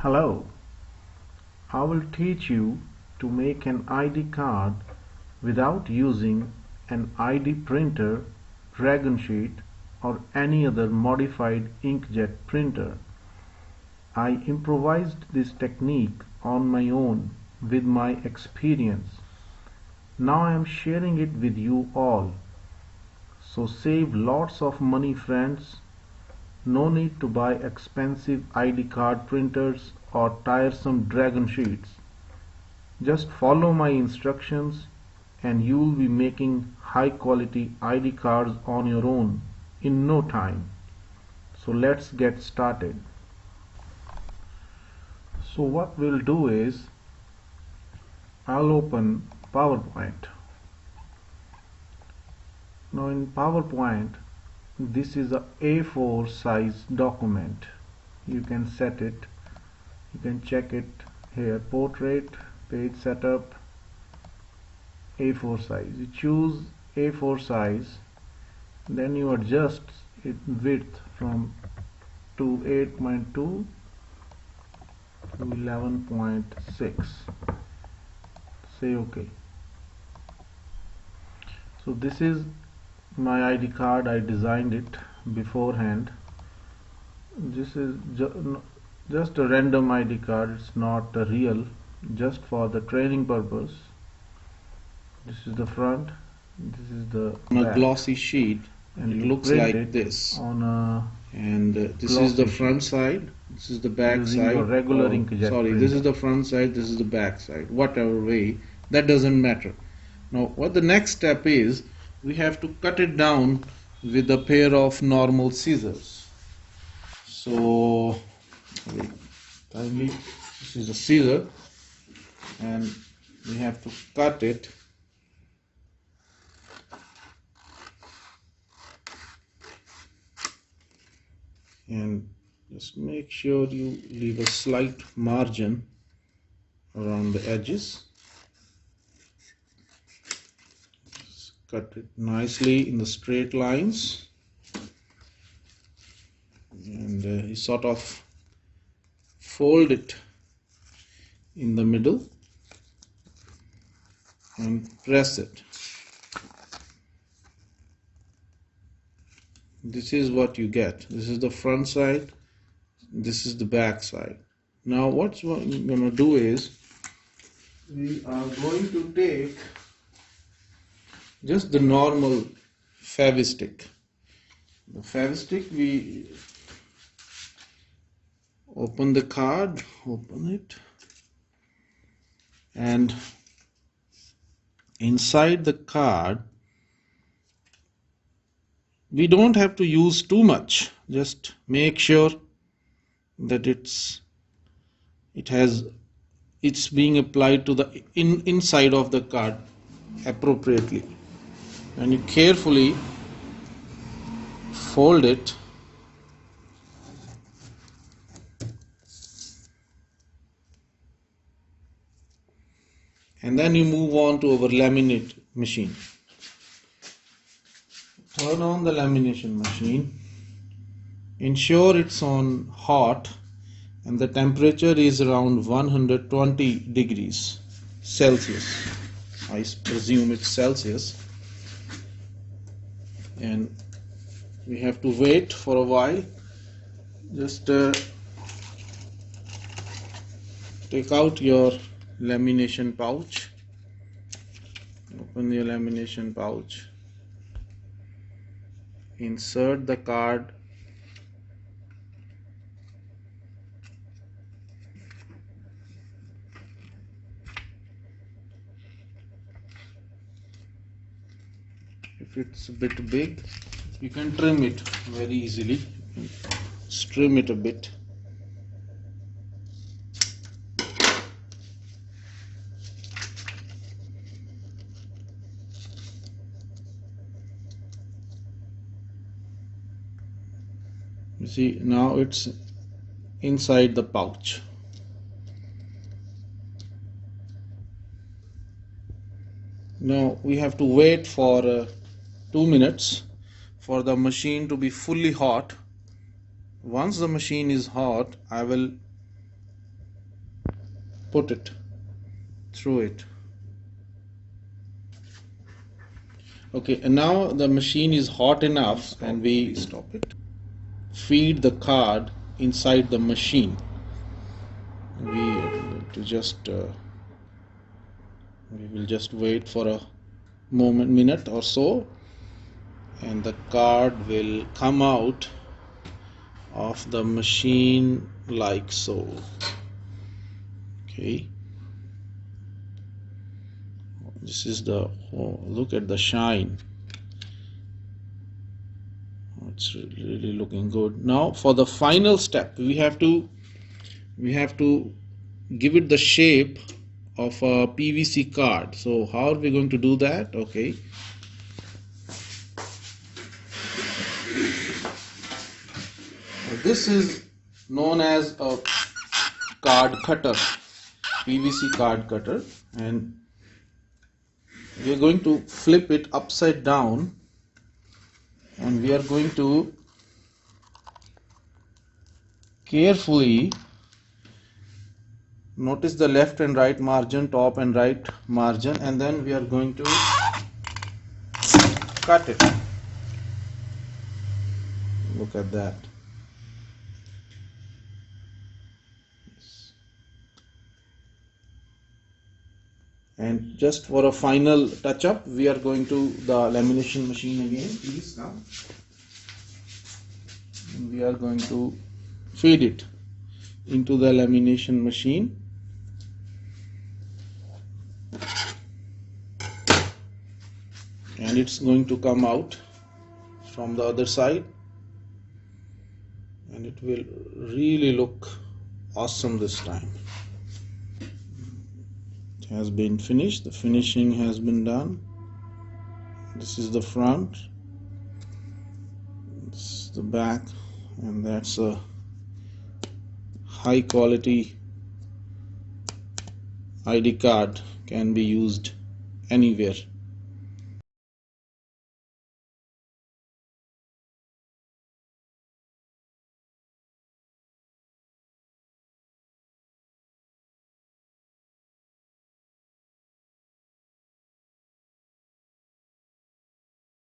Hello, I will teach you to make an ID card without using an ID printer, dragon sheet or any other modified inkjet printer. I improvised this technique on my own with my experience. Now I am sharing it with you all. So save lots of money, friends. No need to buy expensive ID card printers or tiresome dragon sheets. Just follow my instructions and you'll be making high quality ID cards on your own in no time. So let's get started. So what we'll do is I'll open PowerPoint. Now in PowerPoint, this is a A4 size document. You can set it, you can check it here, portrait, page setup, A4 size. You choose A4 size, then you adjust its width from 8.2 to 11.6. Say OK. So this is my ID card. I designed it beforehand. This is just a random ID card. It's not a real, just for the training purpose. This is the front, this is the on back. A glossy sheet, and it looks like this. On a and this is the front side, this is the back side. Regular inkjet sorry, printer. This is the front side, this is the back side. Whatever way, that doesn't matter. Now what the next step is, we have to cut it down with a pair of normal scissors. So kindly, this is a scissor and we have to cut it. And just make sure you leave a slight margin around the edges. Just cut it nicely in the straight lines, and you sort of fold it in the middle and press it. This is what you get. This is the front side, this is the back side. Now what we're going to do is, we are going to take just the normal fevistick. The fevistick, we open the card, open it, and inside the card, we don't have to use too much. Just make sure that it's being applied to the inside of the card appropriately, and you carefully fold it and then you move on to our laminate machine. Turn on the lamination machine, ensure it's on hot and the temperature is around 120 degrees Celsius. I presume it's Celsius, and we have to wait for a while. Just take out your lamination pouch, open your lamination pouch, insert the card, if it's a bit big, you can trim it very easily. Just trim it a bit. You see, now it's inside the pouch. Now we have to wait for 2 minutes for the machine to be fully hot. Once the machine is hot, I will put it through it. Okay, and now the machine is hot enough, and we stop it. Feed the card inside the machine. We will just wait for a minute or so, and the card will come out of the machine like so. Okay, this is the look at the shine. It's really looking good. Now for the final step, we have to give it the shape of a PVC card. So how are we going to do that? Okay, this is known as a card cutter, PVC card cutter, and we are going to flip it upside down, and we are going to carefully notice the left and right margin, top and right margin, and then we are going to cut it. Look at that. And just for a final touch up, we are going to the lamination machine again. Please come. And we are going to feed it into the lamination machine. And it's going to come out from the other side, and it will really look awesome this time. It has been finished, the finishing has been done. This is the front, this is the back, and that's a high quality ID card, can be used anywhere.